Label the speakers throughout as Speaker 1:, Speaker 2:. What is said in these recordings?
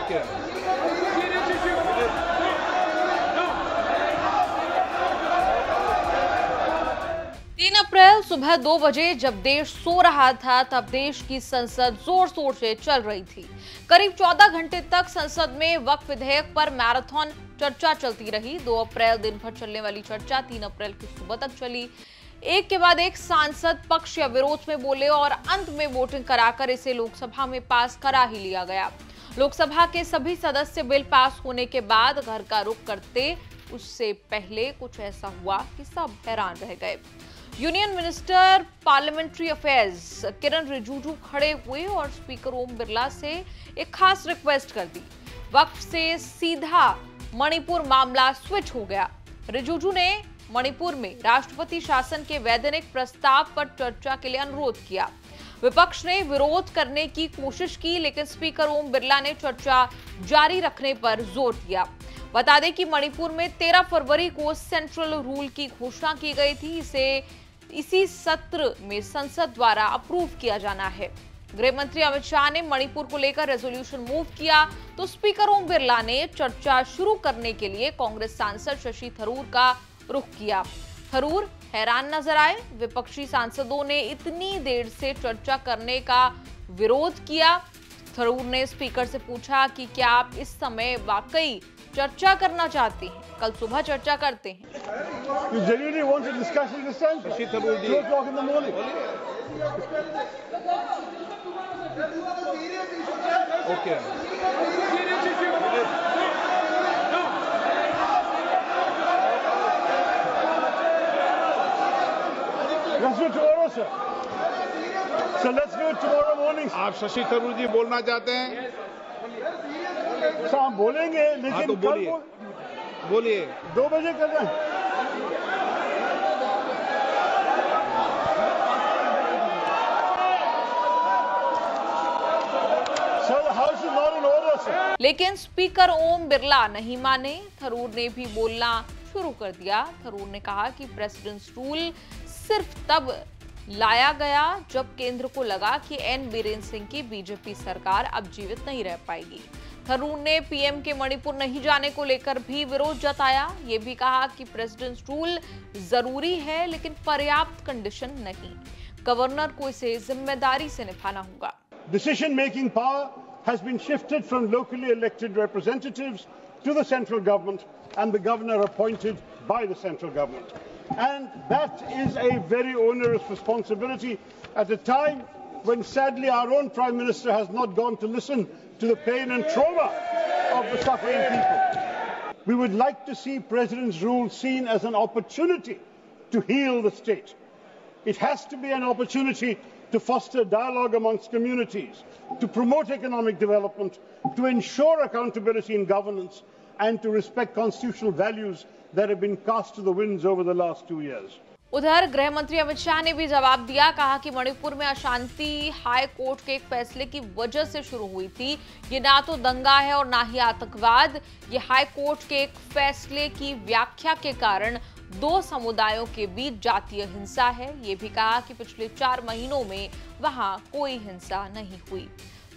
Speaker 1: Okay.
Speaker 2: 3 अप्रैल सुबह 2 बजे जब देश सो रहा था तब देश की संसद जोर शोर से चल रही थी। करीब 14 घंटे तक संसद में वक्फ विधेयक पर मैराथन चर्चा चलती रही। 2 अप्रैल दिन भर चलने वाली चर्चा 3 अप्रैल की सुबह तक चली। एक के बाद एक सांसद पक्ष या विरोध में बोले और अंत में वोटिंग कराकर इसे लोकसभा में पास करा ही लिया गया। लोकसभा के सभी सदस्य बिल पास होने के बाद घर का रुख करते उससे पहले कुछ ऐसा हुआ कि सब हैरान रह गए। यूनियन मिनिस्टर पार्लियामेंट्री अफेयर्स किरण रिजिजू खड़े हुए और स्पीकर ओम बिरला से एक खास रिक्वेस्ट कर दी। वक्फ से सीधा मणिपुर मामला स्विच हो गया। रिजिजू ने मणिपुर में राष्ट्रपति शासन के वैधानिक प्रस्ताव पर चर्चा के लिए अनुरोध किया। विपक्ष ने विरोध करने की कोशिश की, लेकिन स्पीकर ओम बिरला ने चर्चा जारी रखने पर जोर दिया। बता दें कि मणिपुर में 13 फरवरी को सेंट्रल रूल की घोषणा की गई थी। इसी सत्र में संसद द्वारा अप्रूव किया जाना है। गृह मंत्री अमित शाह ने मणिपुर को लेकर रेजोल्यूशन मूव किया तो स्पीकर ओम बिरला ने चर्चा शुरू करने के लिए कांग्रेस सांसद शशि थरूर का रुख किया। थरूर हैरान नजर आए। विपक्षी सांसदों ने इतनी देर से चर्चा करने का विरोध किया। थरूर ने स्पीकर से पूछा कि क्या आप इस समय वाकई चर्चा करना चाहते हैं? कल सुबह चर्चा करते हैं।
Speaker 3: You genuinely want to discuss it this time? 2 o'clock in the morning.
Speaker 1: Okay.
Speaker 3: Let's do it tomorrow, sir. So let's do it tomorrow morning.
Speaker 1: आप शशि थरूर जी बोलना चाहते हैं?
Speaker 3: सर हम बोलेंगे, लेकिन
Speaker 1: हाँ तो बोलिए, बोलिए।
Speaker 3: 2 बजे कर रहे हैं। Sir, the house is not in order, sir.
Speaker 2: लेकिन स्पीकर ओम बिरला नहीं माने। थरूर ने भी बोलना शुरू कर दिया। थरूर ने कहा कि प्रेसिडेंट्स रूल सिर्फ तब लाया गया जब केंद्र को लगा कि एन बीरेन सिंह की बीजेपी सरकार अब जीवित नहीं रह पाएगी। थरूर ने पीएम के मणिपुर नहीं जाने को लेकर भी विरोध जताया। ये भी कहा कि प्रेसिडेंट्स रूल जरूरी है लेकिन पर्याप्त कंडीशन नहीं। गवर्नर को इसे जिम्मेदारी से निभाना होगा।
Speaker 3: Decision-making power has been shifted from locally elected representatives to the central government and the governor appointed by the central government. And that is a very onerous responsibility at a time when sadly our own Prime Minister has not gone to listen to the pain and trauma of the suffering people. We would like to see President's rule seen as an opportunity to heal the state. It has to be an opportunity to foster dialogue amongst communities, to promote economic development, to ensure accountability in governance, and to respect constitutional values that have been cast to the winds over the last 2 years.
Speaker 2: उधर गृह मंत्री अमित शाह ने भी जवाब दिया। कहा कि मणिपुर में अशांति हाई कोर्ट के एक फैसले की वजह से शुरू हुई थी। ये ना तो दंगा है और ना ही आतंकवाद। ये हाई कोर्ट के एक फैसले की व्याख्या के कारण 2 समुदायों के बीच जातीय हिंसा है। ये भी कहा कि पिछले 4 महीनों में वहां कोई हिंसा नहीं हुई।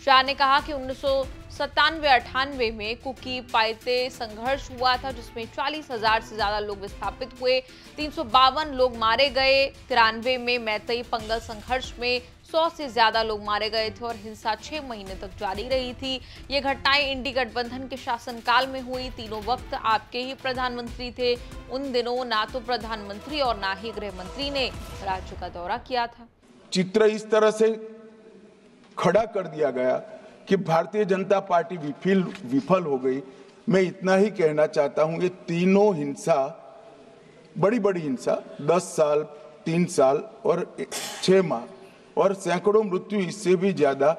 Speaker 2: शाह ने कहा कि 1997-98 में कुकी पाइते संघर्ष हुआ था जिसमें 40,000 से ज्यादा लोग विस्थापित हुए, 352 लोग मारे गए। 93 में मैतई पंगल संघर्ष में 100 से ज्यादा लोग मारे गए थे और हिंसा 6 महीने तक जारी रही थी। ये घटनाएं इंडी गठबंधन के शासनकाल में हुई। तीनों वक्त आपके ही प्रधानमंत्री थे। उन दिनों ना तो प्रधानमंत्री और ना ही गृह मंत्री ने राज्य का दौरा किया था।
Speaker 4: चित्र इस तरह से खड़ा कर दिया गया कि भारतीय जनता पार्टी विफल हो गई। मैं इतना ही कहना चाहता हूं, ये तीनों हिंसा बड़ी हिंसा 10 साल, 3 साल और 6 माह और सैकड़ों मृत्यु इससे भी ज्यादा,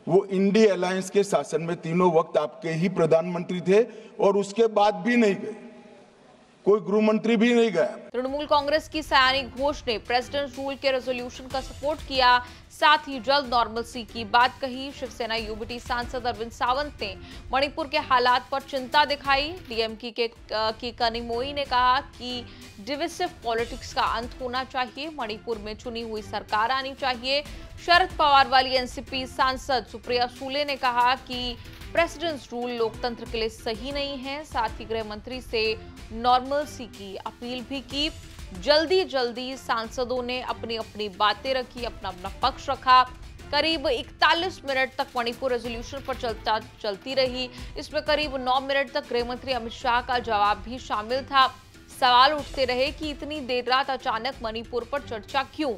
Speaker 4: वो इंडी अलायंस के शासन में तीनों वक्त आपके ही प्रधानमंत्री थे और उसके बाद भी नहीं गए, कोई गृह मंत्री भी नहीं गया।
Speaker 2: तृणमूल कांग्रेस की सयानी घोष ने प्रेसिडेंट रूल के रेजोल्यूशन का सपोर्ट किया। साथ ही जल्द नॉर्मलसी की बात कही। शिवसेना यूबीटी सांसद अरविंद सावंत ने मणिपुर के हालात पर चिंता दिखाई। डीएमके की कनिमोई ने कहा कि डिविसिव पॉलिटिक्स का अंत होना चाहिए, मणिपुर में चुनी हुई सरकार आनी चाहिए। शरद पवार वाली एनसीपी सांसद सुप्रिया सूले ने कहा कि प्रेसिडेंट्स रूल लोकतंत्र के लिए सही नहीं है। साथ ही गृह मंत्री से नॉर्मलसी की अपील भी की। जल्दी सांसदों ने अपनी अपनी बातें रखी, अपना अपना पक्ष रखा। करीब 41 मिनट तक मणिपुर रेजोल्यूशन पर चलती रही। इसमें करीब 9 मिनट तक गृह मंत्री अमित शाह का जवाब भी शामिल था। सवाल उठते रहे कि इतनी देर रात अचानक मणिपुर पर चर्चा क्यों।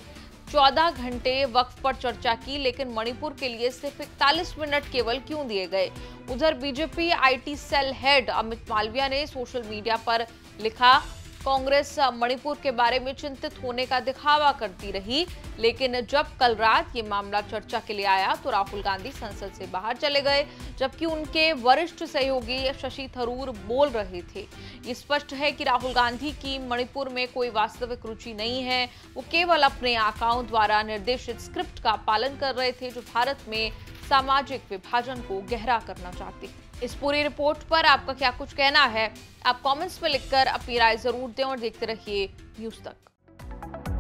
Speaker 2: 14 घंटे वक्फ पर चर्चा की, लेकिन मणिपुर के लिए सिर्फ 41 मिनट केवल क्यों दिए गए। उधर BJP IT cell head Amit Malviya ने सोशल मीडिया पर लिखा, कांग्रेस मणिपुर के बारे में चिंतित होने का दिखावा करती रही, लेकिन जब कल रात ये मामला चर्चा के लिए आया तो राहुल गांधी संसद से बाहर चले गए, जबकि उनके वरिष्ठ सहयोगी शशि थरूर बोल रहे थे। ये स्पष्ट है कि राहुल गांधी की मणिपुर में कोई वास्तविक रुचि नहीं है। वो केवल अपने आकाओं द्वारा निर्देशित स्क्रिप्ट का पालन कर रहे थे, जो भारत में सामाजिक विभाजन को गहरा करना चाहते हैं। इस पूरी रिपोर्ट पर आपका क्या कुछ कहना है? आप कमेंट्स में लिखकर अपनी राय जरूर दें और देखते रहिए न्यूज़ तक।